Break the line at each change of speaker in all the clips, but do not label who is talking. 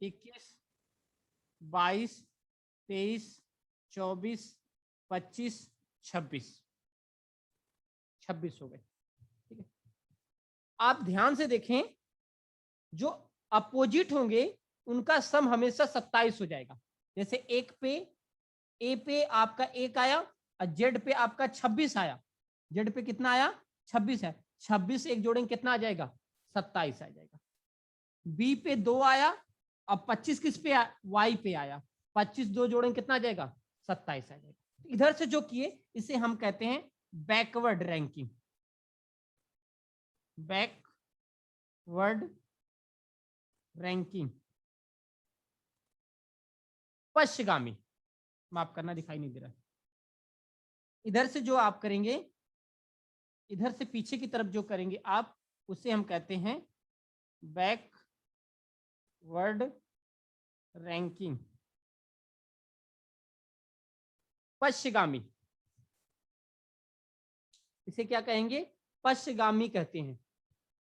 21, 22, 23, 24, 25, 26 26 हो गए। ठीक है, आप ध्यान से देखें, जो अपोजिट होंगे उनका सम हमेशा 27 हो जाएगा। जैसे एक पे ए पे आपका 1 आया और जेड पे आपका 26 आया। जेड पे कितना आया? 26 है। 26 एक जोड़ेंगे कितना आ जाएगा? 27 आ जाएगा। बी पे 2 आया, अब 25 किस पे वाई पे आया, 25 2 जोड़ेंगे कितना आ जाएगा? 27 आ जाएगा। इधर से जो किए इसे हम कहते हैं बैकवर्ड रैंकिंग। बैकवर्ड रैंकिंग, पश्चिगामी, माफ करना दिखाई नहीं दे रहा। इधर से जो आप करेंगे, इधर से पीछे की तरफ जो करेंगे आप, उसे हम कहते हैं बैकवर्ड रैंकिंग, पश्चिगामी। इसे क्या कहेंगे? पश्चिगामी कहते हैं।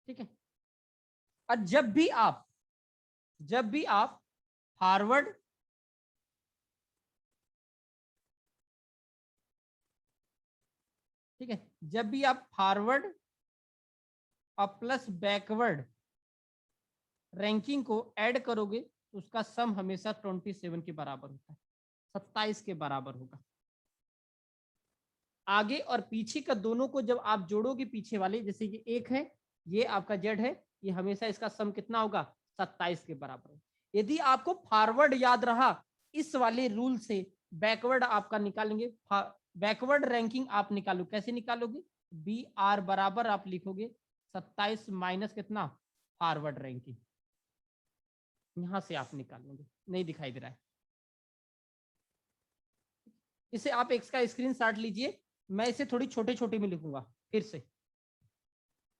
ठीक है, और जब भी आप फॉरवर्ड ठीक है, जब भी आप फॉरवर्ड और प्लस बैकवर्ड रैंकिंग को ऐड करोगे तो उसका सम हमेशा 27 के बराबर होता है, 27 के बराबर होगा। आगे और पीछे का दोनों को जब आप जोड़ोगे, पीछे वाले, जैसे ये एक है, ये आपका जेड है, ये हमेशा इसका सम कितना होगा? 27 के बराबर होगा। यदि आपको फॉरवर्ड याद रहा, इस वाले रूल से बैकवर्ड आपका निकालेंगे। बैकवर्ड रैंकिंग आप निकालो, कैसे निकालोगे? बी आर बराबर आप लिखोगे 27 माइनस कितना? Forward ranking. यहां से आप निकालेंगे, नहीं दिखाई दे रहा है। इसे आप एक्स का स्क्रीनशॉट लीजिए, मैं इसे थोड़ी छोटे छोटे में लिखूंगा। फिर से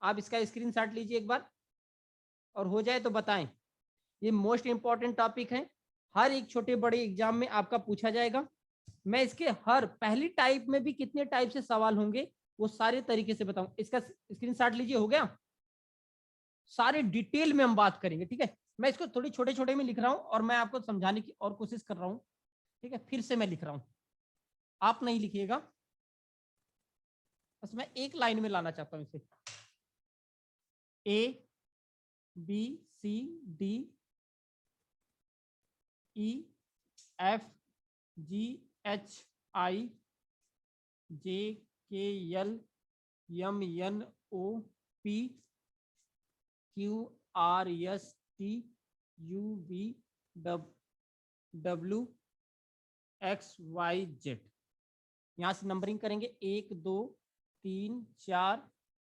आप इसका स्क्रीनशॉट लीजिए एक बार, और हो जाए तो बताएं। ये मोस्ट इंपॉर्टेंट टॉपिक है, हर एक छोटे बड़े एग्जाम में आपका पूछा जाएगा। मैं इसके हर पहली टाइप में भी कितने टाइप से सवाल होंगे वो सारे तरीके से बताऊं। इसका स्क्रीनशॉट लीजिए, हो गया? सारे डिटेल में हम बात करेंगे। ठीक है, मैं इसको थोड़ी छोटे छोटे में लिख रहा हूं और मैं आपको समझाने की और कोशिश कर रहा हूं। ठीक है, फिर से मैं लिख रहा हूं, आप नहीं लिखिएगा, बस मैं एक लाइन में लाना चाहता हूं इसे। A B C D E F G H I J K L M N O P Q R S T U V W X Y Z. यहाँ से नंबरिंग करेंगे 1 2 3 4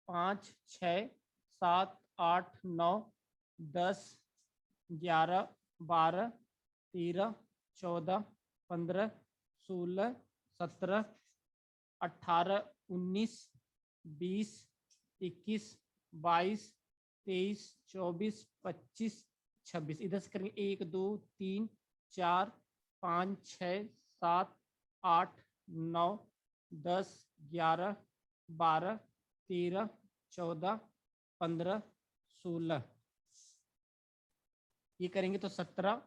5 6 7 8 9 10 11 12 13 14 15 16 17 18 19 20 21 22 23 24 25 26। इधर से करेंगे 1 2 3 4 5 6 7 8 9 10 11 12 13 14 15 16। ये करेंगे तो 17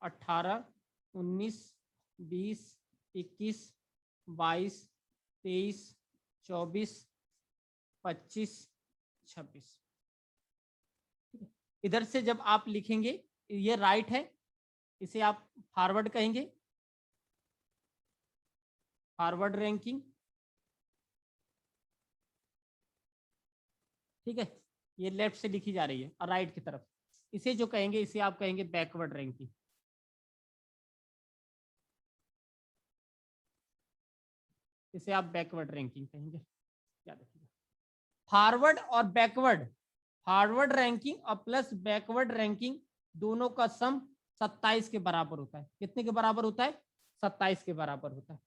18 19 20 21 22 23 24 25 26। इधर से जब आप लिखेंगे, ये राइट है, इसे आप फॉरवर्ड कहेंगे, फॉरवर्ड रैंकिंग। ठीक है, ये लेफ्ट से लिखी जा रही है और राइट की तरफ, इसे जो कहेंगे इसे आप कहेंगे बैकवर्ड रैंकिंग। इसे आप बैकवर्ड रैंकिंग कहेंगे, याद रखिएगा। फॉरवर्ड और बैकवर्ड, फॉरवर्ड रैंकिंग और प्लस बैकवर्ड रैंकिंग दोनों का सम 27 के बराबर होता है। कितने के बराबर होता है? 27 के बराबर होता है।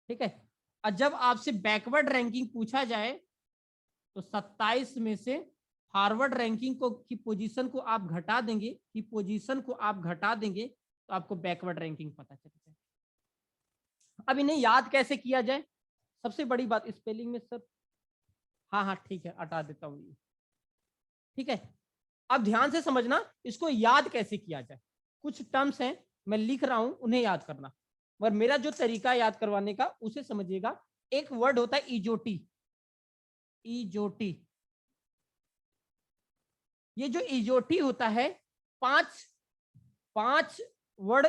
ठीक है, और जब आपसे बैकवर्ड रैंकिंग पूछा जाए तो 27 में से फॉरवर्ड रैंकिंग को की पोजीशन को आप घटा देंगे, कि पोजीशन को आप घटा देंगे तो आपको बैकवर्ड रैंकिंग पता चल जाए। अब इन्हें याद कैसे किया जाए? सबसे बड़ी बात स्पेलिंग में सर, हाँ हाँ ठीक है, हटा देता हूँ। ठीक है, अब ध्यान से समझना, इसको याद कैसे किया जाए। कुछ टर्म्स हैं मैं लिख रहा हूं, उन्हें याद करना, मगर मेरा जो तरीका याद करवाने का उसे समझिएगा। एक वर्ड होता है इजोटी, इजोटी। ये जो इजोटी होता है, पांच वर्ड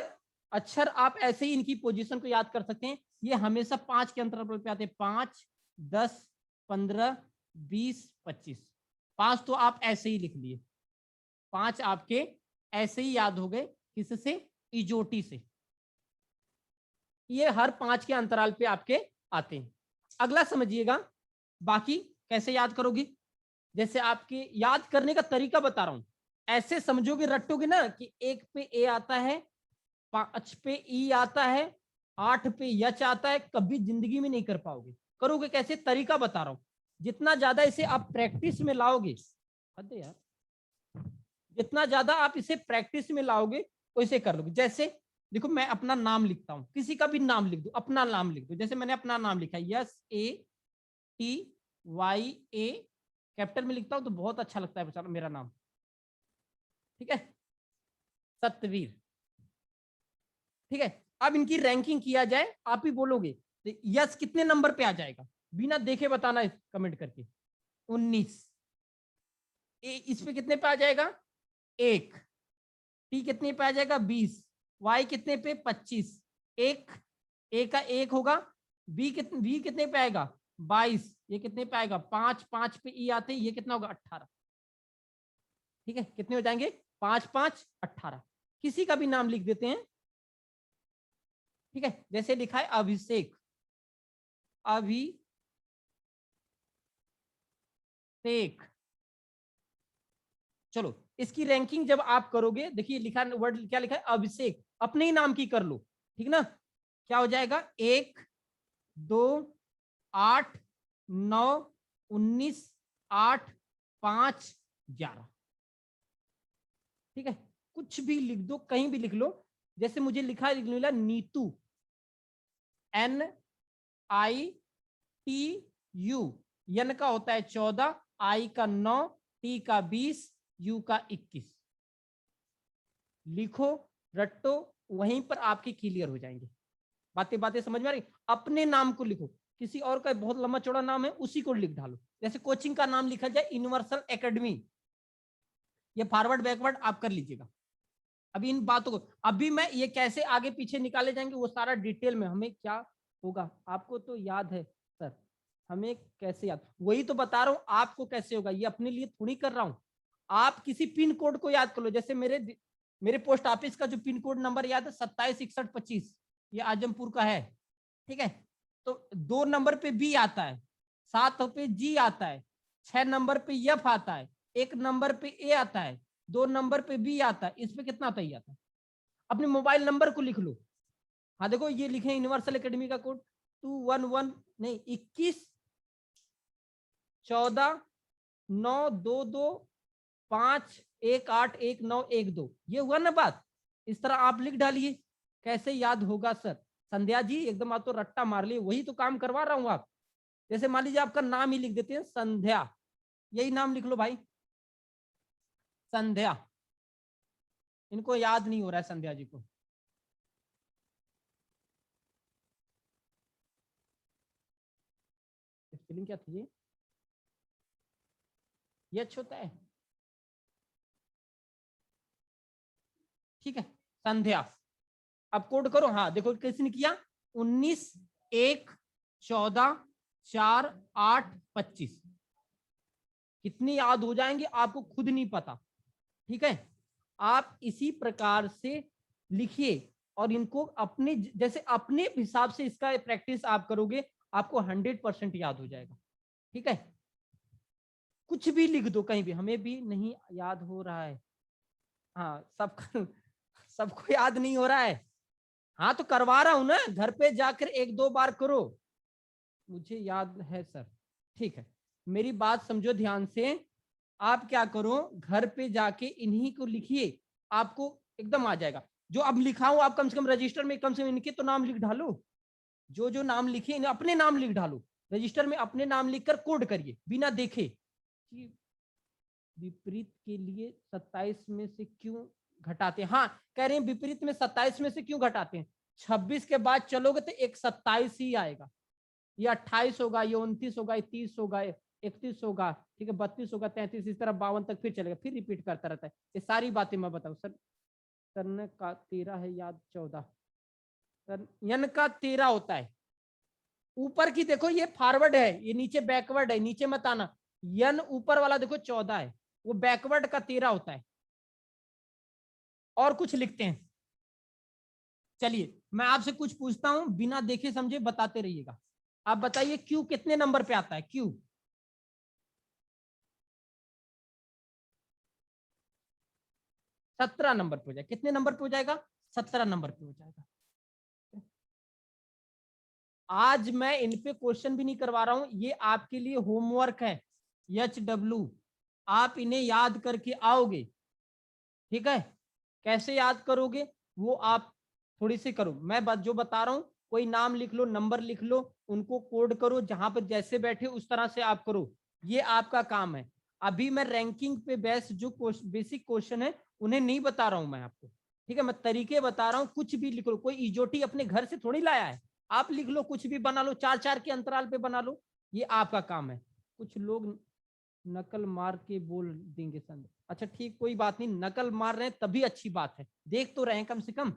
अक्षर आप ऐसे ही इनकी पोजीशन को याद कर सकते हैं। ये हमेशा 5 के अंतराल पे आते हैं, 5, 10, 15, 20, 25। 5 तो आप ऐसे ही लिख लिए, 5 आपके ऐसे ही याद हो गए, किससे? इजोटी से। ये हर 5 के अंतराल पे आपके आते हैं। अगला समझिएगा, बाकी कैसे याद करोगे? जैसे आपके याद करने का तरीका बता रहा हूं, ऐसे समझोगे, रटोगे ना कि 1 पे ए आता है, 5 पे ई आता है, 8 पे यच आता है, कभी जिंदगी में नहीं कर पाओगे। करोगे कैसे? तरीका बता रहा हूं। जितना ज्यादा इसे आप प्रैक्टिस में लाओगे, यार, जितना ज्यादा आप इसे प्रैक्टिस में लाओगे वैसे कर लोगे। जैसे देखो, मैं अपना नाम लिखता हूं, किसी का भी नाम लिख दो, अपना नाम लिख दो। जैसे मैंने अपना नाम लिखा है, SATYA, कैपिटल में लिखता हूं तो बहुत अच्छा लगता है मेरा नाम, ठीक है, सत्यवीर। ठीक है, अब इनकी रैंकिंग किया जाए, आप ही बोलोगे तो यस कितने नंबर पे आ जाएगा, बिना देखे बताना कमेंट करके। 19। इस पे कितने पे आ जाएगा? 1। टी कितने पे आ जाएगा? 20। वाई कितने पे? 25। एक ए का 1 होगा। बी कितने पे आएगा? 22। ये कितने पे आएगा? 5। 5 पे ई आते, ये कितना होगा? 18। ठीक है, कितने हो जाएंगे? 5 5 18। किसी का भी नाम लिख देते हैं, ठीक है, जैसे लिखा है अभिषेक, अभिषेक। चलो, इसकी रैंकिंग जब आप करोगे, देखिए लिखा वर्ड क्या लिखा है? अभिषेक। अपने ही नाम की कर लो, ठीक ना? क्या हो जाएगा? 1 2 8 9 19 8 5 11। ठीक है, कुछ भी लिख दो, कहीं भी लिख लो। जैसे मुझे लिखा है, लिख लो नीतू, NITU। यन का होता है 14, आई का 9, टी का 20, यू का 21। लिखो, रटो, वहीं पर आपके क्लियर हो जाएंगे। बातें बातें समझ में आ रही? अपने नाम को लिखो, किसी और का बहुत लंबा चौड़ा नाम है उसी को लिख डालो। जैसे कोचिंग का नाम लिखा जाए यूनिवर्सल एकेडमी, ये फॉरवर्ड बैकवर्ड आप कर लीजिएगा। अभी इन बातों को, अभी मैं ये कैसे आगे पीछे निकाले जाएंगे वो सारा डिटेल में, हमें क्या होगा आपको तो याद है सर, हमें कैसे याद, वही तो बता रहा हूं आपको कैसे होगा। ये अपने लिए थोड़ी कर रहा हूं। आप किसी पिन कोड को याद कर लो। जैसे मेरे पोस्ट ऑफिस का जो पिन कोड नंबर याद है 276125, ये आजमपुर का है। ठीक है, तो 2 नंबर पे बी आता है, 7 पे जी आता है, 6 नंबर पे एफ आता है, 1 नंबर पे ए आता है, 2 नंबर पे बी आता है, इस पे कितना आता है? अपने मोबाइल नंबर को लिख लो। हाँ देखो, ये लिखे यूनिवर्सल एकेडमी का कोड 211 नहीं 21 14 9 2 2 5 1 8 1 9 1 2। ये हुआ ना बात? इस तरह आप लिख डालिए। कैसे याद होगा सर? संध्या जी एकदम आप तो रट्टा मार लिए, वही तो काम करवा रहा हूं आप। जैसे मान लीजिए आपका नाम ही लिख देते हैं संध्या, यही नाम लिख लो भाई, संध्या। इनको याद नहीं हो रहा है संध्या जी को। स्पेलिंग क्या थी ये अच्छा होता है। ठीक है, संध्या। अब कोड करो। हाँ देखो किसने किया? 19 1 14 4 8 25। कितनी याद हो जाएंगे आपको खुद नहीं पता। ठीक है, आप इसी प्रकार से लिखिए और इनको अपने जैसे अपने हिसाब से इसका प्रैक्टिस आप करोगे, आपको 100% याद हो जाएगा। ठीक है, कुछ भी लिख दो कहीं भी, हमें भी नहीं याद हो रहा है। हाँ, सबको याद नहीं हो रहा है। हाँ तो करवा रहा हूं ना, घर पे जाकर 1-2 बार करो। मुझे याद है सर। ठीक है, मेरी बात समझो ध्यान से। आप क्या करो, घर पे जाके इन्हीं को लिखिए, आपको एकदम आ जाएगा। जो अब लिखा हूं आप कम से कम रजिस्टर में कम से कम इनके तो नाम लिख डालो। जो जो नाम लिखे अपने नाम लिख डालो रजिस्टर में, अपने नाम लिखकर कोड करिए बिना देखे कि विपरीत के लिए 27 में से क्यों घटाते हैं। हाँ, कह रहे हैं विपरीत में 27 में से क्यों घटाते हैं? 26 के बाद चलोगे तो एक 27 ही आएगा, ये 28 होगा, ये 29 होगा, ये 30 होगा, 31 होगा, ठीक है, 32 होगा, 33, इस तरह 52 तक फिर चलेगा, फिर रिपीट करता रहता है। ये सारी बातें मैं बताऊं सर। तन का 13 है याद 14, यन का 13 होता है। ऊपर की देखो ये फॉरवर्ड है, ये नीचे बैकवर्ड है, नीचे मत आना। यन ऊपर वाला देखो 14 है, वो बैकवर्ड का 13 होता है। और कुछ लिखते हैं, चलिए मैं आपसे कुछ पूछता हूं, बिना देखे समझे बताते रहिएगा। आप बताइए क्यू कितने नंबर पे आता है? क्यू 17 नंबर पे हो जाएगा। कितने नंबर पे हो जाएगा? 17 नंबर पे हो जाएगा। आज मैं इन पे क्वेश्चन भी नहीं करवा रहा हूं, ये आपके लिए होमवर्क है, HW। आप इन्हें याद करके आओगे, ठीक है? कैसे याद करोगे वो आप थोड़ी सी करो, मैं जो बता रहा हूं, कोई नाम लिख लो, नंबर लिख लो, उनको कोड करो, जहां पर जैसे बैठे उस तरह से आप करो, ये आपका काम है। अभी मैं रैंकिंग पे बेस जो बेसिक क्वेश्चन है उन्हें नहीं बता रहा हूं मैं आपको, ठीक है? मैं तरीके बता रहा हूं, कुछ भी लिख लो, कोई इजोटी अपने घर से थोड़ी लाया है, आप लिख लो, कुछ भी बना लो, 4-4 के अंतराल पे बना लो, ये आपका काम है। कुछ लोग नकल मार के बोल देंगे संदेश, अच्छा ठीक, कोई बात नहीं, नकल मार रहे हैं तभी अच्छी बात है, देख तो रहे हैं कम से कम।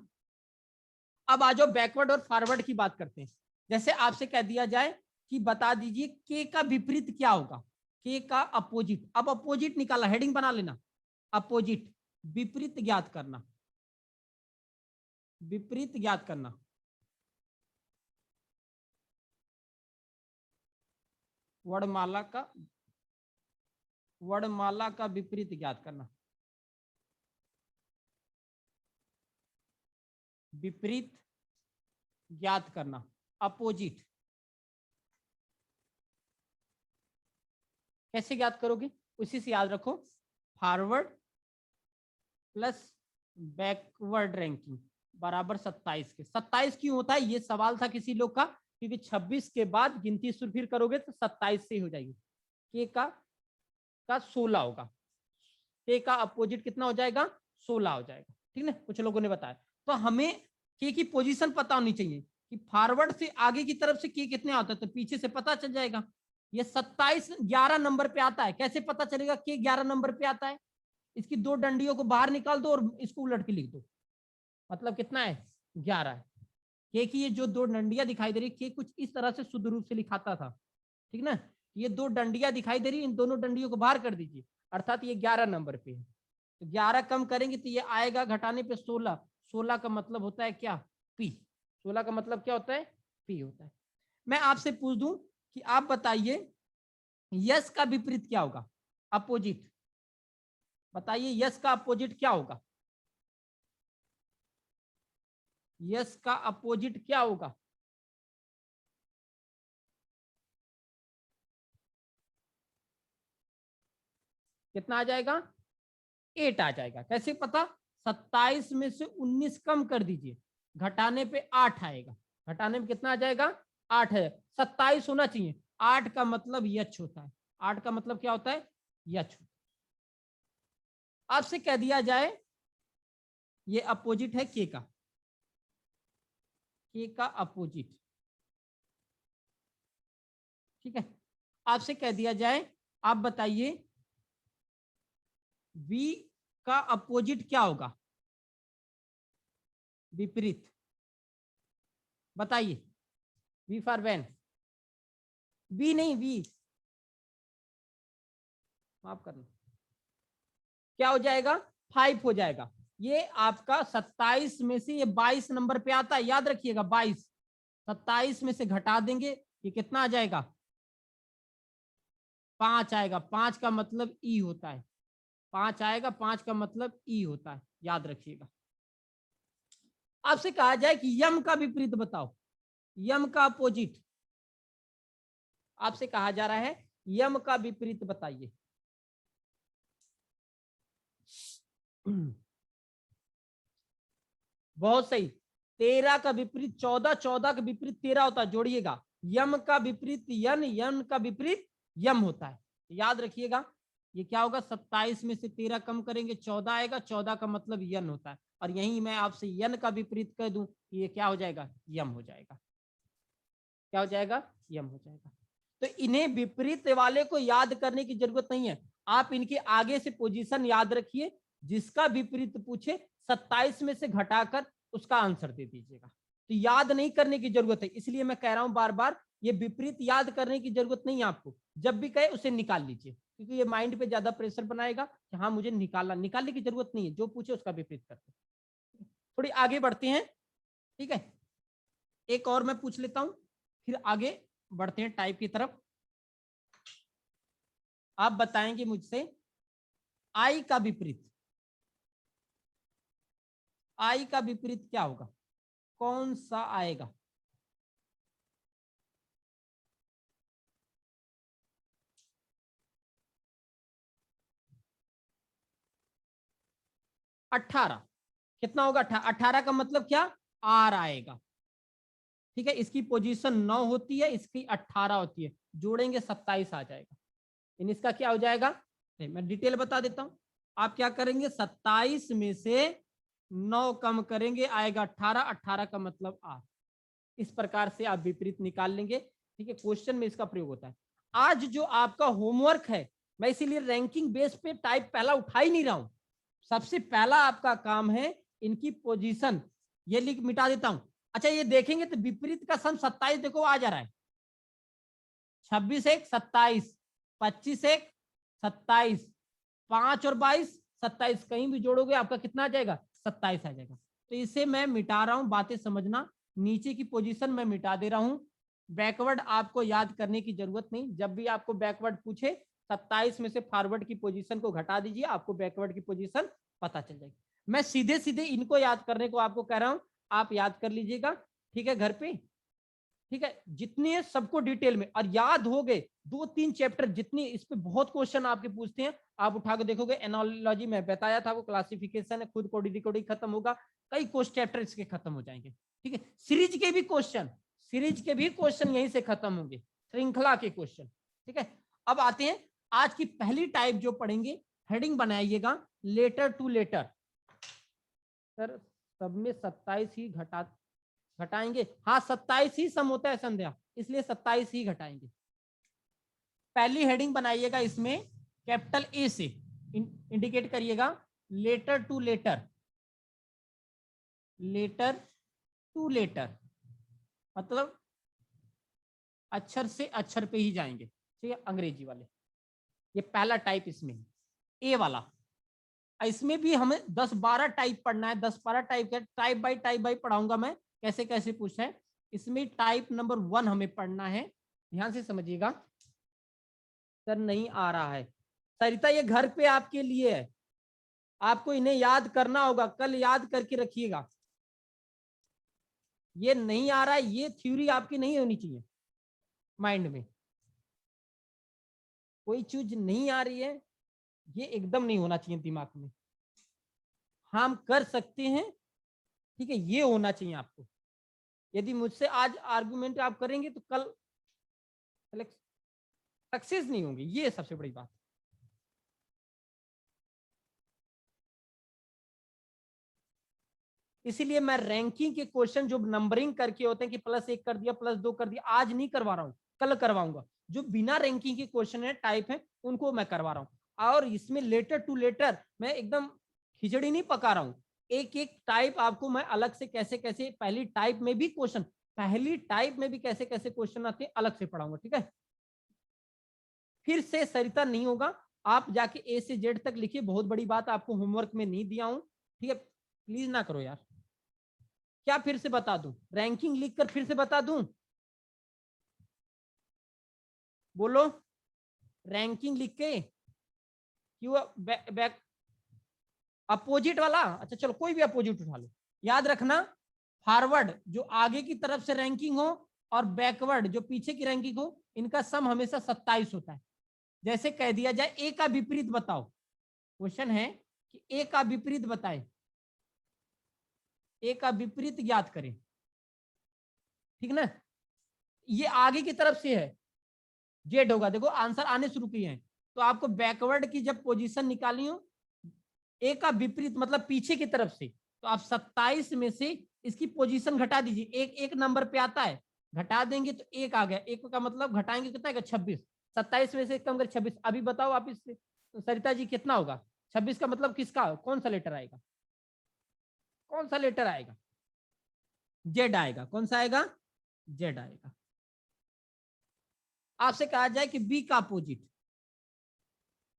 अब आ जाओ बैकवर्ड और फॉरवर्ड की बात करते हैं। जैसे आपसे कह दिया जाए कि बता दीजिए के का विपरीत क्या होगा, के का अपोजिट। अब अपोजिट निकाला, हेडिंग बना लेना, अपोजिट, विपरीत ज्ञात करना, विपरीत ज्ञात करना। वर्णमाला का, वर्णमाला का विपरीत ज्ञात करना, विपरीत ज्ञात करना, अपोजिट। कैसे ज्ञात करोगे? उसी से याद रखो, फॉरवर्ड प्लस बैकवर्ड रैंकिंग बराबर 27 के। 27 क्यों होता है? ये सवाल था किसी लोग का, क्योंकि 26 के बाद गिनती शुरू फिर करोगे तो 27 से ही हो जाएगी। के का 16 होगा, के का अपोजिट कितना हो जाएगा? 16 हो जाएगा, ठीक ना? कुछ लोगों ने बताया। तो हमें के की पोजीशन पता होनी चाहिए कि फॉरवर्ड से आगे की तरफ से के कितने आता है, तो पीछे से पता चल जाएगा। ये 27 11 नंबर पे आता है, कैसे पता चलेगा के 11 नंबर पे आता है? इसकी दो डंडियों को बाहर निकाल दो और इसको उलट के लिख दो, मतलब कितना है? 11 है। के की ये जो दो डंडियां दिखाई दे रही, के कुछ इस तरह से शुद्ध रूप से लिखाता था, ठीक ना? ये दो डंडियां दिखाई दे रही, इन दोनों डंडियों को बाहर कर दीजिए, अर्थात ये 11 नंबर पे है। तो 11 कम करेंगे तो ये आएगा घटाने पे 16। 16 का मतलब होता है क्या? पी। 16 का मतलब क्या होता है? पी होता है। मैं आपसे पूछ दूं कि आप बताइए यस का विपरीत क्या होगा? अपोजिट बताइए, यस का अपोजिट क्या होगा? यस का अपोजिट क्या होगा? कितना आ जाएगा? 8 आ जाएगा। कैसे पता? 27 में से 19 कम कर दीजिए, घटाने पे 8 आएगा। घटाने में कितना आ जाएगा? 8 है। 27 होना चाहिए, 8 का मतलब यच होता है। 8 का मतलब क्या होता है? यच। आपसे कह दिया जाए ये अपोजिट है के का, के का अपोजिट, ठीक है? आपसे कह दिया जाए, आप बताइए वी का अपोजिट क्या होगा? विपरीत बताइए। वी फॉर वैन, वी नहीं, वी माफ करना, क्या हो जाएगा? 5 हो जाएगा। ये आपका 27 में से ये 22 नंबर पे आता है, याद रखिएगा 22। 27 में से घटा देंगे, ये कितना आ जाएगा? 5 आएगा। 5 का मतलब ई होता है, 5 आएगा, 5 का मतलब ई होता है, याद रखिएगा। आपसे कहा जाए कि यम का विपरीत बताओ, यम का अपोजिट। आपसे कहा जा रहा है यम का विपरीत बताइए। बहुत सही। 13 का विपरीत 14, 14 का विपरीत 13 होता है, जोड़िएगा। यम का विपरीत यन, यन का विपरीत यम होता है, याद रखिएगा। ये क्या होगा, 27 में से 13 कम करेंगे 14 आएगा, 14 का मतलब यन होता है, और यही मैं आपसे यन का विपरीत कह दूं, ये क्या हो जाएगा, यम हो जाएगा। क्या हो जाएगा, यम हो जाएगा। तो इन्हें विपरीत वाले को याद करने की जरूरत नहीं है, आप इनके आगे से पोजीशन याद रखिए, जिसका विपरीत पूछे 27 में से घटाकर उसका आंसर दे दीजिएगा। तो याद नहीं करने की जरूरत है, इसलिए मैं कह रहा हूं बार बार, ये विपरीत याद करने की जरूरत नहीं है आपको, जब भी कहे उसे निकाल लीजिए, क्योंकि ये माइंड पे ज्यादा प्रेशर बनाएगा कि हाँ मुझे निकालने की जरूरत नहीं है, जो पूछे उसका विपरीत करते। थोड़ी आगे बढ़ते हैं, ठीक है, एक और मैं पूछ लेता हूं, फिर आगे बढ़ते हैं टाइप की तरफ। आप बताएंगे मुझसे आई का विपरीत, आई का विपरीत क्या होगा, कौन सा आएगा? अठारह। कितना होगा, 18 का मतलब क्या, आर आएगा, ठीक है, इसकी पोजीशन 9 होती है, इसकी 18 होती है, जोड़ेंगे 27 आ जाएगा। इन इसका क्या हो जाएगा, नहीं मैं डिटेल बता देता हूं, आप क्या करेंगे, 27 में से 9 कम करेंगे, आएगा 18, 18 का मतलब आर। इस प्रकार से आप विपरीत निकाल लेंगे, ठीक है, क्वेश्चन में इसका प्रयोग होता है। आज जो आपका होमवर्क है, मैं इसीलिए रैंकिंग बेस पे टाइप पहला उठा ही नहीं रहा हूं, सबसे पहला आपका काम है इनकी पोजीशन, ये लिख मिटा देता हूं। अच्छा ये देखेंगे तो विपरीत का सम 27 देखो आ जा रहा है, 26 एक 27, 25 एक 27, 5 और 22 27, कहीं भी जोड़ोगे आपका कितना आ जाएगा, 27 आ जाएगा। तो इसे मैं मिटा रहा हूं, बातें समझना, नीचे की पोजीशन मैं मिटा दे रहा हूं, बैकवर्ड आपको याद करने की जरूरत नहीं, जब भी आपको बैकवर्ड पूछे 27 में से फॉरवर्ड की पोजीशन को घटा दीजिए, आपको बैकवर्ड की पोजीशन पता चल जाएगी। मैं सीधे सीधे इनको याद करने को आपको कह रहा हूं, आप याद कर लीजिएगा, ठीक है, घर पे, ठीक है, जितने सबको डिटेल में, और याद हो गए 2-3 चैप्टर जितनी, इस पे बहुत क्वेश्चन आपके पूछते हैं, आप उठा के देखोगे, एनालॉजी में बताया था, वो क्लासिफिकेशन है, खुद कोडिंग डिकोडिंग खत्म होगा, कई क्वेश्चन चैप्टर इसके खत्म हो जाएंगे, ठीक है, सीरीज के भी क्वेश्चन, सीरीज के भी क्वेश्चन यहीं से खत्म होंगे, श्रृंखला के क्वेश्चन, ठीक है। अब आते हैं आज की पहली टाइप जो पढ़ेंगे, हेडिंग बनाइएगा, लेटर टू लेटर। सर सब में 27 ही घटाएंगे, हाँ 27 ही सम होता है संध्या, इसलिए 27 ही घटाएंगे। पहली हेडिंग बनाइएगा, इसमें कैपिटल ए से इंडिकेट करिएगा, letter to letter, letter to letter मतलब अक्षर से अक्षर पे ही जाएंगे, ठीक है, अंग्रेजी वाले, ये पहला टाइप इसमें ए वाला। इसमें भी हमें 10-12 टाइप पढ़ना है, 10-12 टाइप का, टाइप बाई पढ़ाऊंगा मैं, कैसे कैसे पूछा है। इसमें टाइप नंबर 1 हमें पढ़ना है, ध्यान से समझिएगा। सर नहीं आ रहा है सरिता, ये घर पे आपके लिए है, आपको इन्हें याद करना होगा, कल याद करके रखिएगा। ये नहीं आ रहा है, ये थ्योरी आपकी नहीं होनी चाहिए माइंड में, कोई चीज नहीं आ रही है ये एकदम नहीं होना चाहिए दिमाग में, हम कर सकते हैं, ठीक है, ये होना चाहिए आपको। यदि मुझसे आज आर्गुमेंट आप करेंगे तो कल सक्सेस नहीं होंगे, ये सबसे बड़ी बात। इसीलिए मैं रैंकिंग के क्वेश्चन जो नंबरिंग करके होते हैं कि +1 कर दिया, +2 कर दिया, आज नहीं करवा रहा हूं, कल करवाऊंगा। जो बिना रैंकिंग के क्वेश्चन है, टाइप है, उनको मैं करवा रहा हूं। और इसमें लेटर टू लेटर मैं एकदम खिचड़ी नहीं पका रहा हूं, एक एक टाइप आपको मैं अलग से कैसे कैसे, पहली टाइप में भी क्वेश्चन, पहली टाइप में भी कैसे कैसे क्वेश्चन आते हैं अलग से पढ़ाऊंगा, ठीक है। फिर से सरिता नहीं होगा, आप जाके ए से जेड तक लिखिए, बहुत बड़ी बात आपको होमवर्क में नहीं दिया हूं, ठीक है, प्लीज ना करो यार। क्या फिर से बता दूं, रैंकिंग लिखकर फिर से बता दूं, बोलो, रैंकिंग लिख के क्यों, बैक अपोजिट वाला, अच्छा चलो कोई भी अपोजिट उठा लो। याद रखना, फॉरवर्ड जो आगे की तरफ से रैंकिंग हो और बैकवर्ड जो पीछे की रैंकिंग हो, इनका सम हमेशा 27 होता है। जैसे कह दिया जाए ए का विपरीत बताओ, क्वेश्चन है कि ए का विपरीत बताए, ए का विपरीत याद करें, ठीक ना, ये आगे की तरफ से है, जेड होगा, देखो आंसर आने शुरू किए हैं, तो आपको बैकवर्ड की जब पोजीशन निकाली हो ए का विपरीत मतलब पीछे की तरफ से, तो आप 27 में से इसकी पोजीशन घटा दीजिए, एक एक नंबर पे आता है, घटा देंगे तो एक आ गया, एक का मतलब घटाएंगे कितना आएगा 26, 27 में से कम कर 26। अभी बताओ आप इससे सरिता जी कितना होगा 26 का मतलब किसका कौन सा लेटर आएगा, कौन सा लेटर आएगा, जेड आएगा, कौन सा आएगा, जेड आएगा। आपसे कहा जाए कि बी का अपोजिट,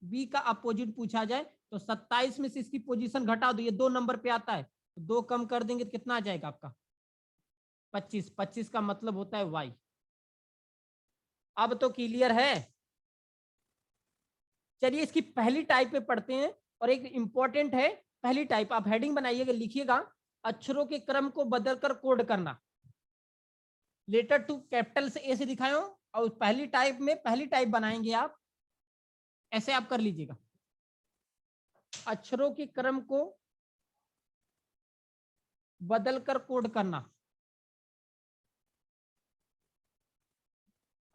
बी का अपोजिट पूछा जाए तो 27 में से इसकी पोजीशन घटा दो, ये 2 नंबर पे आता है, तो 2 कम कर देंगे तो कितना आ जाएगा आपका 25, 25 का मतलब होता है वाई। अब तो क्लियर है। चलिए इसकी पहली टाइप पे पढ़ते हैं, और एक इंपॉर्टेंट है पहली टाइप, आप हेडिंग बनाइएगा, लिखिएगा अक्षरों के क्रम को बदलकर कोड करना, लेटर टू कैपिटल से ए से दिखाए हो, और पहली टाइप में पहली टाइप बनाएंगे आप, ऐसे आप कर लीजिएगा, अक्षरों के क्रम को बदलकर कोड करना,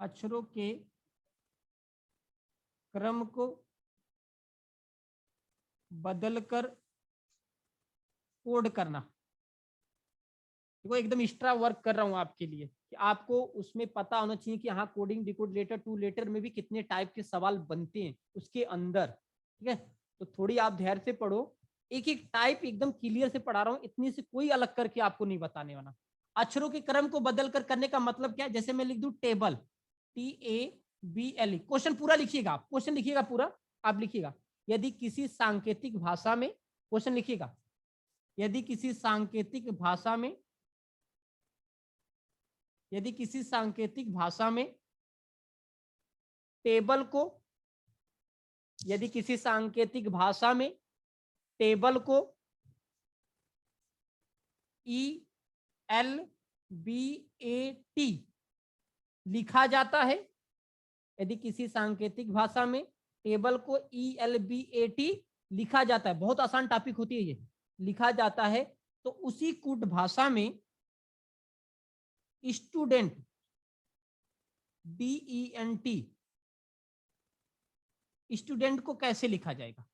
अक्षरों के क्रम को बदलकर कोड करना। देखो एकदम एक्स्ट्रा वर्क कर रहा हूं आपके लिए कि आपको उसमें पता होना चाहिए कि हाँ coding decode letter to letter में भी कितने टाइप के सवाल बनते हैं उसके अंदर, ठीक है। तो थोड़ी आप धैर्य से पढ़ो, एक एक टाइप एकदम क्लियर से पढ़ा रहा हूँ, इतनी से कोई अलग करके आपको नहीं बताने वाला। अक्षरों के क्रम को बदल कर करने का मतलब क्या है, जैसे मैं लिख दूं टेबल, TABLE, क्वेश्चन पूरा लिखिएगा, क्वेश्चन लिखिएगा पूरा, आप लिखिएगा यदि किसी सांकेतिक भाषा में, क्वेश्चन लिखिएगा यदि किसी सांकेतिक भाषा में, यदि किसी सांकेतिक भाषा में टेबल को, यदि किसी सांकेतिक भाषा में टेबल को ELBAT लिखा जाता है, यदि किसी सांकेतिक भाषा में टेबल को ELBAT लिखा जाता है, बहुत आसान टॉपिक होती है ये, लिखा जाता है, तो उसी कूट भाषा में स्टूडेंट DENT, स्टूडेंट को कैसे लिखा जाएगा।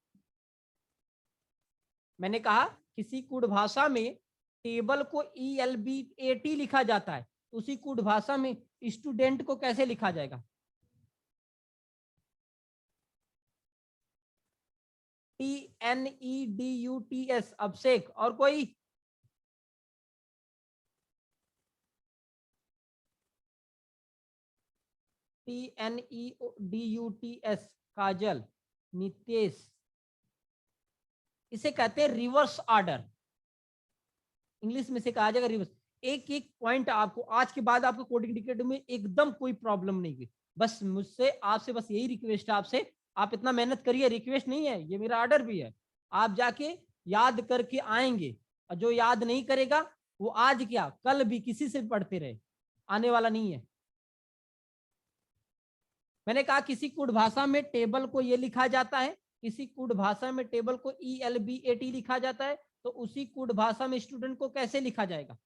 मैंने कहा किसी कूट भाषा में टेबल को ELBAT लिखा जाता है, उसी कूट भाषा में स्टूडेंट को कैसे लिखा जाएगा, TNEDUTS, अभिषेक, और कोई, TNEDUTS, काजल, नितेश, इसे कहते हैं रिवर्स ऑर्डर, इंग्लिश में से कहा जाएगा रिवर्स। एक एक पॉइंट आपको आज के बाद आपको कोडिंग डिकेट में एकदम कोई प्रॉब्लम नहीं हुई, बस मुझसे आपसे बस यही रिक्वेस्ट है आपसे, आप इतना मेहनत करिए, रिक्वेस्ट नहीं है ये मेरा ऑर्डर भी है, आप जाके याद करके आएंगे, और जो याद नहीं करेगा वो आज क्या कल भी किसी से पढ़ते रहे, आने वाला नहीं है। मैंने कहा किसी कूट भाषा में टेबल को ये लिखा जाता है, किसी कूट भाषा में टेबल को ELBAT लिखा जाता है, तो उसी कूट भाषा में स्टूडेंट को कैसे लिखा जाएगा।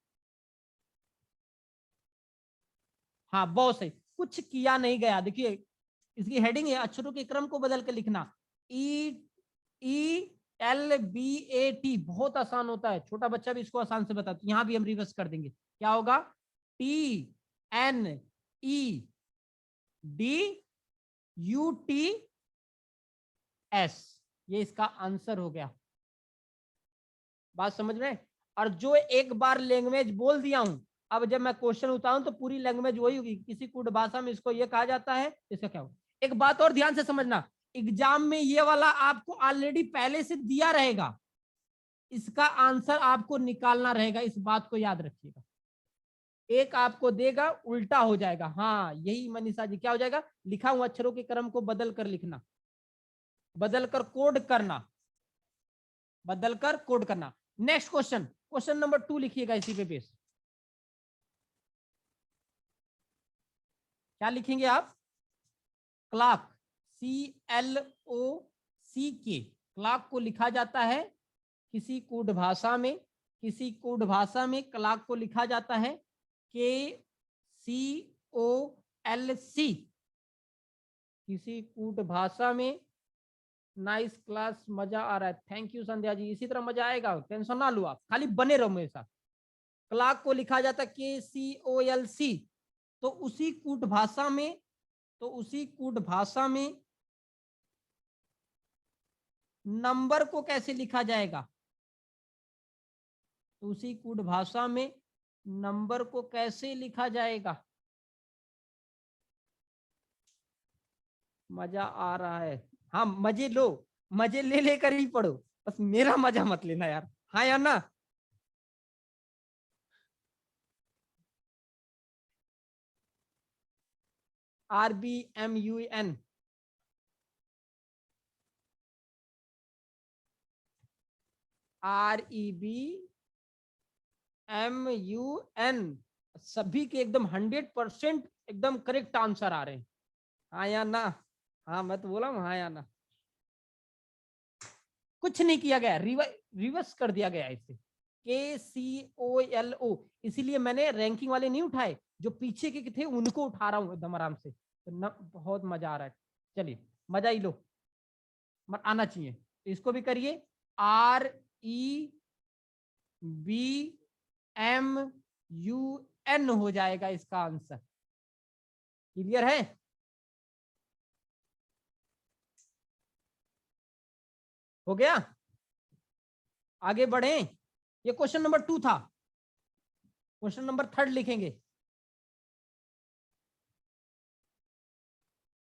हाँ बहुत सही, कुछ किया नहीं गया, देखिए इसकी हेडिंग है अक्षरों के क्रम को बदल के लिखना, ELBAT, बहुत आसान होता है, छोटा बच्चा भी इसको आसान से बताता, यहां भी हम रिवर्स कर देंगे, क्या होगा TNEDUTS, ये इसका आंसर हो गया, बात समझ में। और जो एक बार लैंग्वेज बोल दिया हूं, अब जब मैं क्वेश्चन उतारूं तो पूरी लैंग्वेज वही होगी, किसी कूट भाषा में इसको ये कहा जाता है, इसका क्या होगा। एक बात और ध्यान से समझना, एग्जाम में ये वाला आपको ऑलरेडी पहले से दिया रहेगा, इसका आंसर आपको निकालना रहेगा, इस बात को याद रखिएगा, एक आपको देगा उल्टा हो जाएगा, हाँ यही मनीषा जी, क्या हो जाएगा, लिखा हुआ अक्षरों के क्रम को बदल कर लिखना, बदल कर कोड करना, बदल कर कोड करना। नेक्स्ट क्वेश्चन, क्वेश्चन नंबर 2 लिखिएगा इसी पे बेस, क्या लिखेंगे आप, क्लॉक, CLOCK, क्लॉक को लिखा जाता है किसी कूट भाषा में, किसी कूट भाषा में क्लॉक को लिखा जाता है KCOLC, किसी कूट भाषा में, नाइस क्लास, मजा आ रहा है, थैंक यू संध्या जी, इसी तरह मजा आएगा, टेंशन ना लो आप, खाली बने रहो मेरे साथ। क्लाक को लिखा जाता है KCOLC, तो उसी कूट भाषा में, तो उसी कूट भाषा में नंबर को कैसे लिखा जाएगा, तो उसी कूट भाषा में नंबर को कैसे लिखा जाएगा। मजा आ रहा है, हाँ मजे लो, मजे ले लेकर ही पढ़ो, बस मेरा मजा मत लेना यार, हाँ या ना। RBMUN, REBMUN, सभी के एकदम 100% एकदम करेक्ट आंसर आ रहे हैं, हाँ या ना। हाँ मैं तो बोला हूँ, हाँ या ना। कुछ नहीं किया गया, रिवर्स कर दिया गया इसे, KCOLO, इसीलिए मैंने रैंकिंग वाले नहीं उठाए, जो पीछे के थे उनको उठा रहा हूँ एकदम आराम से, तो न, बहुत मजा आ रहा है। चलिए मजा ही लो, आना चाहिए, तो इसको भी करिए। REBMUN हो जाएगा इसका आंसर, क्लियर है। हो गया, आगे बढ़े। ये क्वेश्चन नंबर 2 था, क्वेश्चन नंबर 3 लिखेंगे।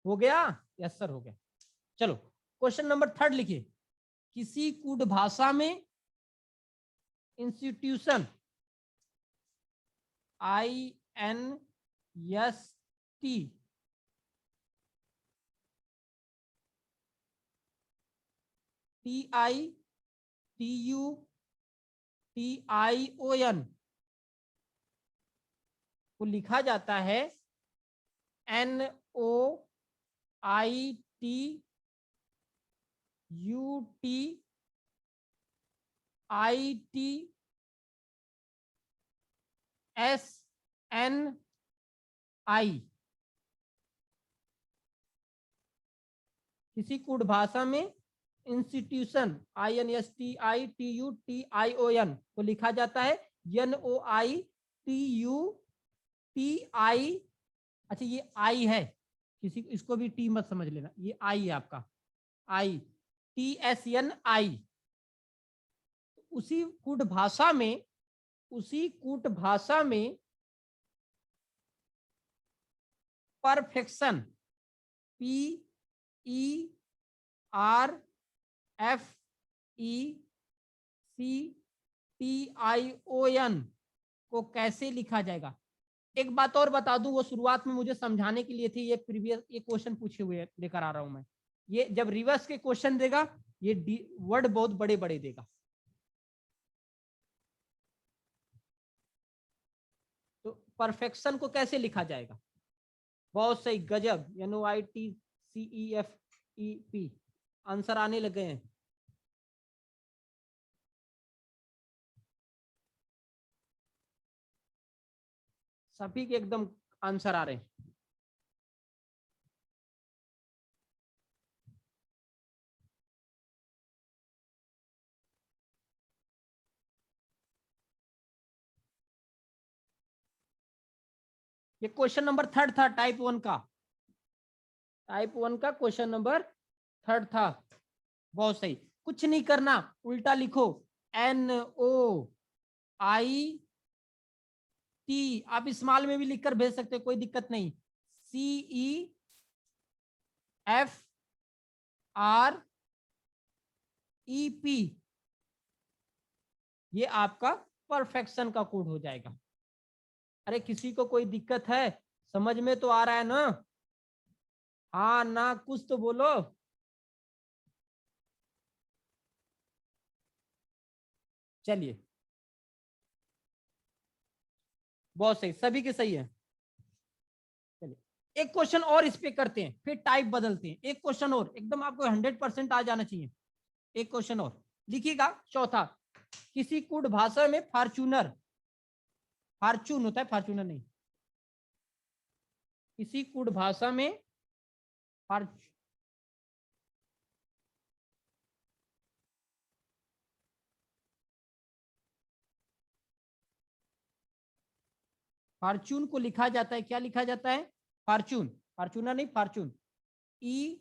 हो गया, यस सर हो गया। चलो क्वेश्चन नंबर 3 लिखिए। किसी कूट भाषा में इंस्टीट्यूशन, INST, TITUTION को लिखा जाता है NOITUTSNI। किसी कूट भाषा में इंस्टीट्यूशन, INSTITUTION को लिखा जाता है NOITUTI। अच्छा ये आई है, किसी इसको भी टी मत समझ लेना, ये आई है आपका, ITSNI। उसी कूट भाषा में, उसी कूट भाषा में परफेक्शन, PERFECTION को कैसे लिखा जाएगा। एक बात और बता दूं, वो शुरुआत में मुझे समझाने के लिए थी, ये प्रीवियस ये क्वेश्चन पूछे हुए लेकर आ रहा हूं मैं। ये जब रिवर्स के क्वेश्चन देगा, ये वर्ड बहुत बड़े बड़े देगा। तो परफेक्शन को कैसे लिखा जाएगा, बहुत सही, गजब, NOITCEFEP, आंसर आने लगे हैं। सभी के एकदम आंसर आ रहे हैं। ये क्वेश्चन नंबर 3 था टाइप 1 का, टाइप 1 का क्वेश्चन नंबर 3 था, बहुत सही। कुछ नहीं करना, उल्टा लिखो, NOIT, आप स्मॉल में भी लिखकर भेज सकते हो, कोई दिक्कत नहीं। CEFREP, ये आपका परफेक्शन का कोड हो जाएगा। अरे किसी को कोई दिक्कत है, समझ में तो आ रहा है ना, हाँ ना, कुछ तो बोलो। चलिए बहुत सही, सभी के सही है। चलिए एक क्वेश्चन और इस पे करते हैं, फिर टाइप बदलते हैं। एक क्वेश्चन और, एकदम आपको 100% आ जाना चाहिए। एक क्वेश्चन और लिखिएगा, चौथा। किसी कूट भाषा में फॉर्च्यूनर, फॉर्चून होता है, फॉर्च्यूनर नहीं। किसी कूट भाषा में फॉर्चून को लिखा जाता है, क्या लिखा जाता है? फॉर्चून, फॉर्चूनर नहीं, फॉर्चून। ERUTINRUF।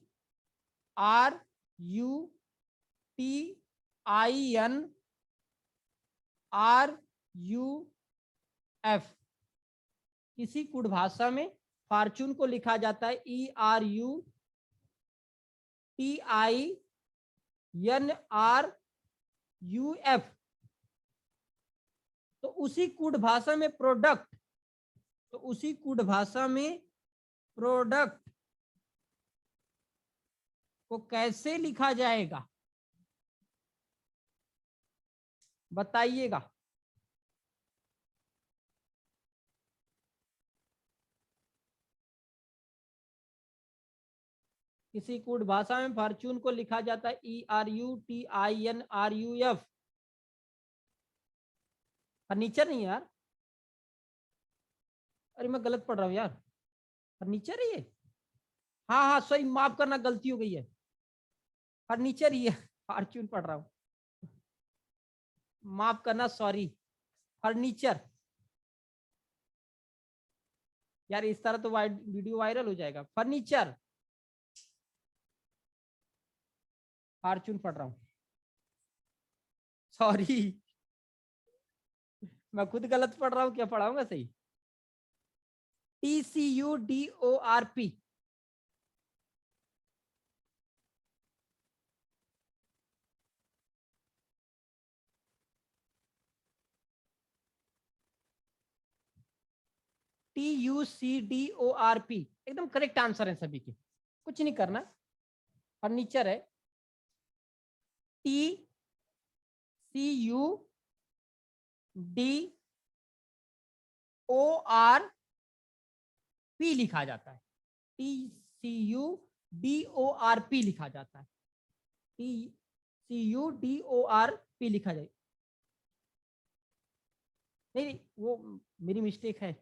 किसी कुड भाषा में फॉर्चून को लिखा जाता है ERUTINRUF। तो उसी कुड भाषा में प्रोडक्ट, तो उसी कुड भाषा में प्रोडक्ट को कैसे लिखा जाएगा बताइएगा। किसी कुड भाषा में फॉर्चून को लिखा जाता है ERUTINRUF। फर्नीचर नहीं यार, अरे मैं गलत पढ़ रहा हूँ यार, फर्नीचर है ये। हाँ हाँ सही, माफ करना, गलती हो गई है, फर्नीचर ही है, फॉर्चून पढ़ रहा हूँ, माफ करना, सॉरी। फर्नीचर यार, इस तरह तो वीडियो वायरल हो जाएगा। फर्नीचर, फॉर्चून पढ़ रहा हूँ, सॉरी, मैं खुद गलत पढ़ रहा हूँ, क्या पढ़ाऊंगा सही? TCUDORP। TUCDORP एकदम करेक्ट आंसर है सभी के, कुछ नहीं करना। फर्नीचर है TCUDORP लिखा जाता है, TCUDORP लिखा जाता है, TCUDORP लिखा जाए। नहीं वो मेरी मिस्टेक है,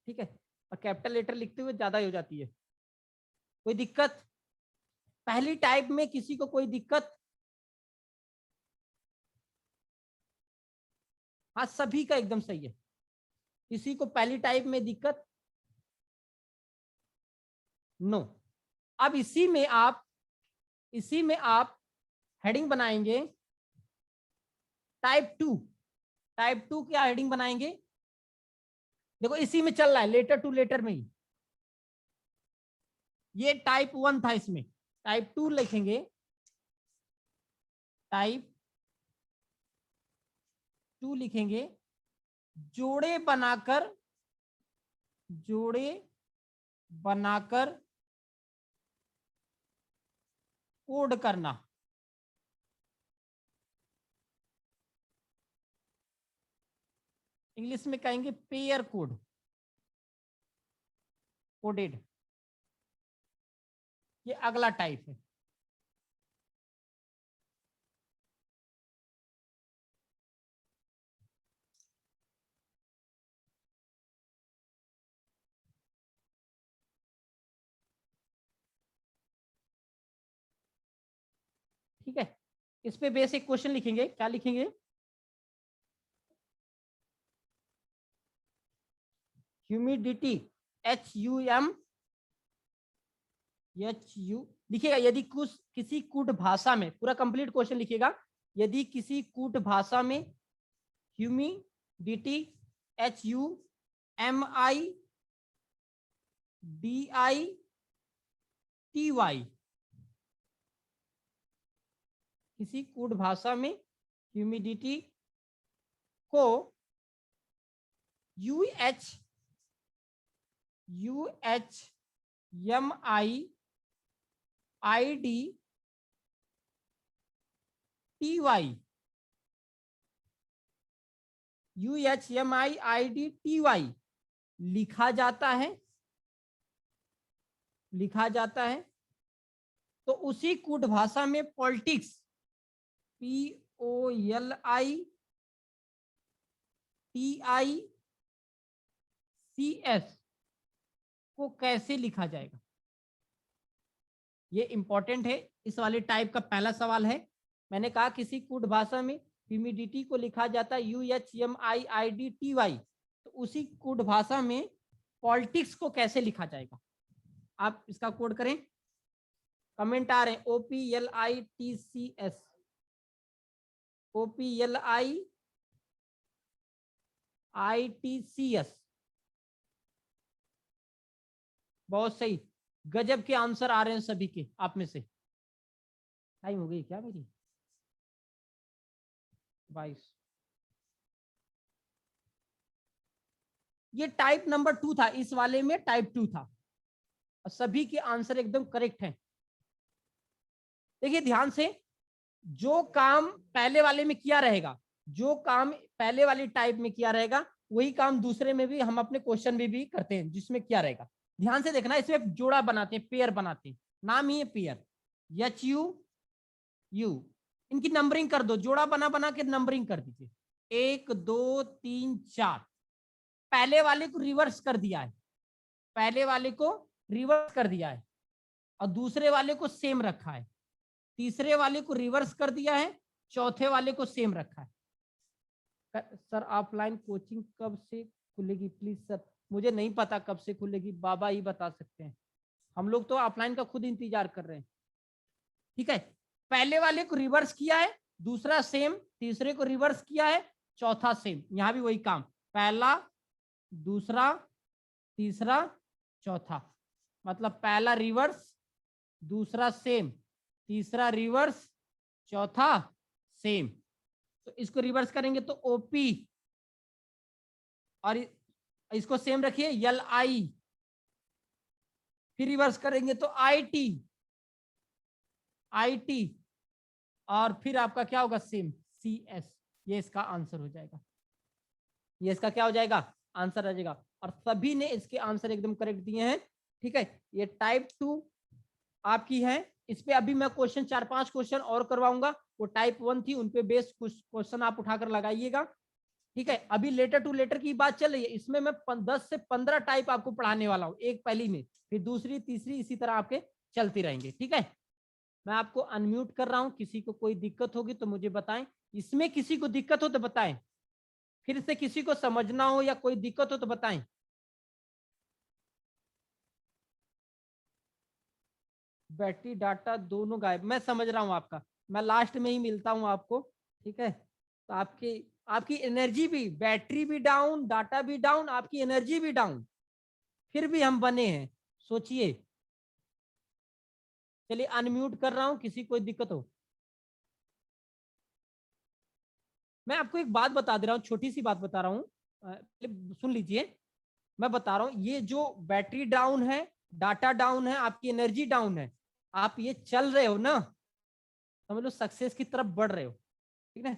ठीक है, और कैपिटल लेटर लिखते हुए ज्यादा हो जाती है। कोई दिक्कत? पहली टाइप में किसी को कोई दिक्कत? हाँ सभी का एकदम सही है, किसी को पहली टाइप में दिक्कत? नो। अब इसी में आप हेडिंग बनाएंगे टाइप 2। टाइप 2 क्या हेडिंग बनाएंगे? देखो इसी में चल रहा है, लेटर टू लेटर में ही। ये टाइप 1 था, इसमें टाइप 2 लिखेंगे, टाइप 2 लिखेंगे, जोड़े बनाकर कोड करना। इंग्लिश में कहेंगे पेयर कोड, कोडेड। ये अगला टाइप है। ठीक है, इस पे बेसिक क्वेश्चन लिखेंगे, क्या लिखेंगे? ह्यूमिडिटी, HUMHU लिखिएगा। यदि किसी कूट भाषा में, पूरा कंप्लीट क्वेश्चन लिखिएगा, यदि किसी कूट भाषा में ह्यूमिडिटी, HUMIDITY, किसी कूट भाषा में ह्यूमिडिटी को UHMIDTY लिखा जाता है, तो उसी कूट भाषा में पॉलिटिक्स, POLITICS को कैसे लिखा जाएगा? ये इंपॉर्टेंट है। इस वाले टाइप का पहला सवाल है। मैंने कहा किसी कूट भाषा में ह्यूमिडिटी को लिखा जाता है UHMIIDTY, तो उसी कूट भाषा में पॉलिटिक्स को कैसे लिखा जाएगा? आप इसका कोड करें। कमेंट आ रहे हैं OPLITCS, OPLIITCS, बहुत सही, गजब के आंसर आ रहे हैं सभी के आप में से। टाइम हो गई क्या मेरी? 22। ये टाइप नंबर 2 था, इस वाले में टाइप 2 था और सभी के आंसर एकदम करेक्ट हैं। देखिए ध्यान से, जो काम पहले वाले में किया रहेगा, जो काम पहले वाली टाइप में किया रहेगा, वही काम दूसरे में भी हम अपने क्वेश्चन में भी करते हैं जिसमें क्या रहेगा। ध्यान से देखना, इसमें जोड़ा बनाते हैं, पेयर बनाते हैं, नाम ही है पेयर, HU। इनकी नंबरिंग कर दो, जोड़ा बना बना के नंबरिंग कर दीजिए, 1 2 3 4। पहले वाले को रिवर्स कर दिया है, पहले वाले को रिवर्स कर दिया है और दूसरे वाले को सेम रखा है, तीसरे वाले को रिवर्स कर दिया है, चौथे वाले को सेम रखा है। सर ऑफलाइन कोचिंग कब से खुलेगी प्लीज सर? मुझे नहीं पता कब से खुलेगी, बाबा ही बता सकते हैं। हम लोग तो ऑफलाइन का खुद इंतजार कर रहे हैं। ठीक है, पहले वाले को रिवर्स किया है, दूसरा सेम, तीसरे को रिवर्स किया है, चौथा सेम। यहां भी वही काम, पहला दूसरा तीसरा चौथा, मतलब पहला रिवर्स, दूसरा सेम, तीसरा रिवर्स, चौथा सेम। तो इसको रिवर्स करेंगे तो OP, और इसको सेम रखिए LI, फिर रिवर्स करेंगे तो IT, और फिर आपका क्या होगा? Same CS। ये इसका आंसर हो जाएगा, ये इसका क्या हो जाएगा? आंसर आ जाएगा। और सभी ने इसके आंसर एकदम करेक्ट दिए हैं। ठीक है, ये टाइप 2 आपकी है। इस पे अभी मैं क्वेश्चन 4-5 क्वेश्चन और करवाऊंगा, वो टाइप 1 थी, उन पे बेस्ड कुछ क्वेश्चन आप उठाकर लगाइएगा। ठीक है, अभी लेटर टू लेटर की बात चल रही है, इसमें मैं 10 से 15 टाइप आपको पढ़ाने वाला हूँ, एक पहली में, फिर दूसरी तीसरी इसी तरह आपके चलती रहेंगे। ठीक है, मैं आपको अनम्यूट कर रहा हूँ, किसी को कोई दिक्कत होगी तो मुझे बताएं, इसमें किसी को दिक्कत हो तो बताएं, फिर से किसी को समझना हो या कोई दिक्कत हो तो बताएं। बैटरी डाटा दोनों गायब, मैं समझ रहा हूँ आपका, मैं लास्ट में ही मिलता हूँ आपको। ठीक है, तो आपकी आपकी एनर्जी भी, बैटरी भी डाउन, डाटा भी डाउन, आपकी एनर्जी भी डाउन, फिर भी हम बने हैं, सोचिए। चलिए अनम्यूट कर रहा हूं, किसी कोई दिक्कत हो। मैं आपको एक बात बता दे रहा हूँ, छोटी सी बात बता रहा हूँ, सुन लीजिए। मैं बता रहा हूँ, ये जो बैटरी डाउन है, डाटा डाउन है, आपकी एनर्जी डाउन है, आप ये चल रहे हो ना, समझ लो सक्सेस की तरफ बढ़ रहे हो। ठीक है,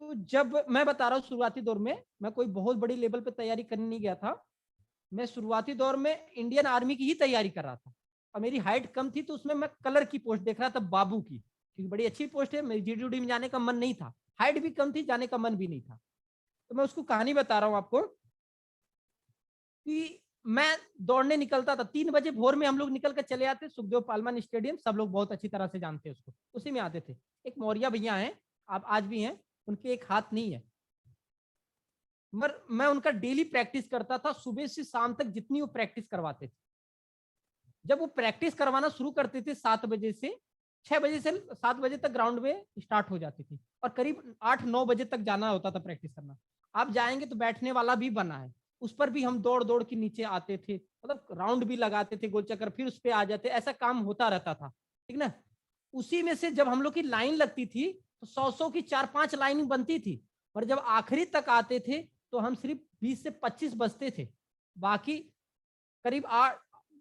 तो जब मैं बता रहा हूँ, शुरुआती दौर में मैं कोई बहुत बड़ी लेवल पे तैयारी करने नहीं गया था, मैं शुरुआती दौर में इंडियन आर्मी की ही तैयारी कर रहा था, और मेरी हाइट कम थी, तो उसमें मैं कलर की पोस्ट देख रहा था, बाबू की, क्योंकि बड़ी अच्छी पोस्ट है, मेरी GDUD में जाने का मन नहीं था, हाइट भी कम थी, जाने का मन भी नहीं था। तो मैं उसको कहानी बता रहा हूँ आपको कि मैं दौड़ने निकलता था 3 बजे भोर में, हम लोग निकल कर चले आते, सुखदेव पालमन स्टेडियम, सब लोग बहुत अच्छी तरह से जानते हैं उसको, उसी में आते थे। एक मौर्या भैया हैं, आप आज भी हैं, उनके एक हाथ नहीं है, मगर मैं उनका डेली प्रैक्टिस करता था, सुबह से शाम तक जितनी वो प्रैक्टिस करवाते थे। जब वो प्रैक्टिस करवाना शुरू करते थे 7 बजे से, 6 बजे से 7 बजे तक ग्राउंड में स्टार्ट हो जाती थी, और करीब 8-9 बजे तक जाना होता था प्रैक्टिस करना। आप जाएंगे तो बैठने वाला भी बना है, उस पर भी हम दौड़ दौड़ के नीचे आते थे, मतलब राउंड भी लगाते थे गोल चक्कर, फिर उस पर आ जाते, ऐसा काम होता रहता था। ठीक ना, उसी में से जब हम लोग की लाइन लगती थी तो 100-100 की 4-5 लाइन बनती थी, और जब आखिरी तक आते थे तो हम सिर्फ 20 से 25 बचते थे, बाकी करीब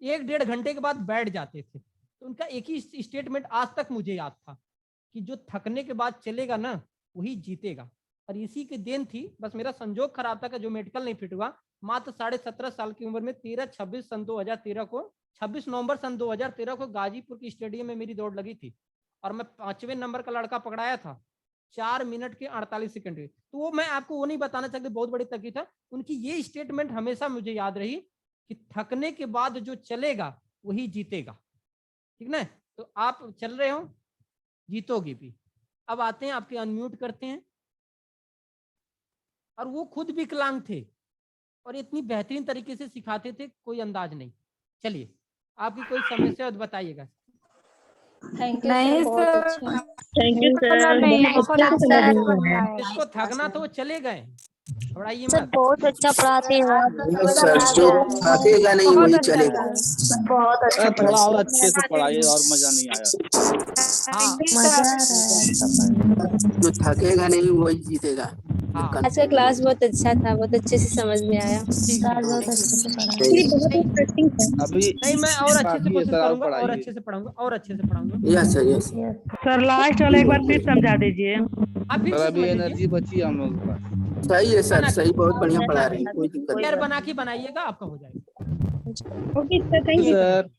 1-1.5 घंटे के बाद बैठ जाते थे। तो उनका एक ही स्टेटमेंट आज तक मुझे याद था कि जो थकने के बाद चलेगा ना, वही जीतेगा। और इसी की देन थी, बस मेरा संजोग खराब था कि जो मेडिकल नहीं फिट हुआ, मात्र 17.5 साल की उम्र में 13/26 सन 2013 को, 26 नवंबर सन 2013 को गाजीपुर की स्टेडियम में मेरी दौड़ लगी थी, और मैं 5वें नंबर का लड़का पकड़ाया था 4 मिनट के 48 सेकंड में। तो वो मैं आपको वो नहीं बताना चाहती, बहुत बड़ी तकलीफ था। उनकी ये स्टेटमेंट हमेशा मुझे याद रही कि थकने के बाद जो चलेगा वही जीतेगा। ठीक ना, तो आप चल रहे हो, जीतोगे भी। अब आते हैं आपके, अनम्यूट करते हैं। और वो खुद विकलांग थे और इतनी बेहतरीन तरीके से सिखाते थे, कोई अंदाज नहीं। चलिए आपकी कोई समस्या हो तो बताइएगा।
थैंक यू
नहीं
सर, बहुत
सर,
अच्छा।
थैंक यू सर,
नहीं
बहुत
हमको
अच्छे से
लगता है
समझ में आया।
जिसको थकना तो वो चले गए, घबराइए
सर
मत।
बहुत अच्छा पढ़ाते हैं।
नहीं सर, जो थकेगा नहीं
बहुत
वही
अच्छा
चलेगा।
सर।
बहुत अच्छा
थोड़ा और
पढ़ाते
अच्छे से पढ़ाइए और मजा नहीं आया।
हाँ
मजा आ रहा है आपका पढ़ने।
जो थकेगा नहीं वही जीतेगा।
हाँ
आज का क्लास बहुत अच्छा था, बहुत अच्छे से समझ में आया।
ठीक
क्लास
है।
बहुत अच्छे से पढ़ा।
नहीं
बहुत इंटरेस्टिंग था। अभी
नहीं, मैं और अच्छे से
बाकी है
कोशिश
सर, और
करूंगा, और
पढ़ाइए।
अच्छे से पढ़ाऊंगा, और अच्छे से पढ़ाऊंगा।
Yes sir, yes
sir last वाला एक बार फिर समझा दीजिए।
आप फिर
सर
से
अभी
समझ लीजिए।
एनर्जी बची है हम लोग के पास।
सही है सर,
बना
सही, बहुत बढ़िया
के
पढ़ा रहे हैं, कोई दिक्कत
पेयर
नहीं।
बना के बनाइएगा, आपका हो जाएगा।
Okay sir, thank you sir.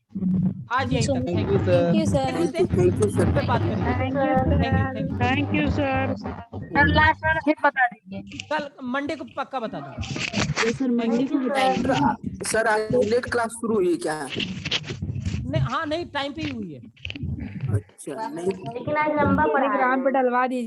आज यहीं तक।
Thank you
thank
sir.
You sir.
Thank you sir.
पे बात करेंगे।
Thank you sir. Thank you sir.
Sir last वाला फिर बता दीजिए।
कल मंडे को पक्का बता दूंगा।
सर मंडे को बताएंगे।
सर आज लेट क्लास शुरू हुई क्या?
नहीं, हाँ नहीं, टाइम पे ही हुई है।
अच्छा नहीं।
लेकिन आज लंबा पढ़ा
टेलीग्राम पे डलवा दीजिए।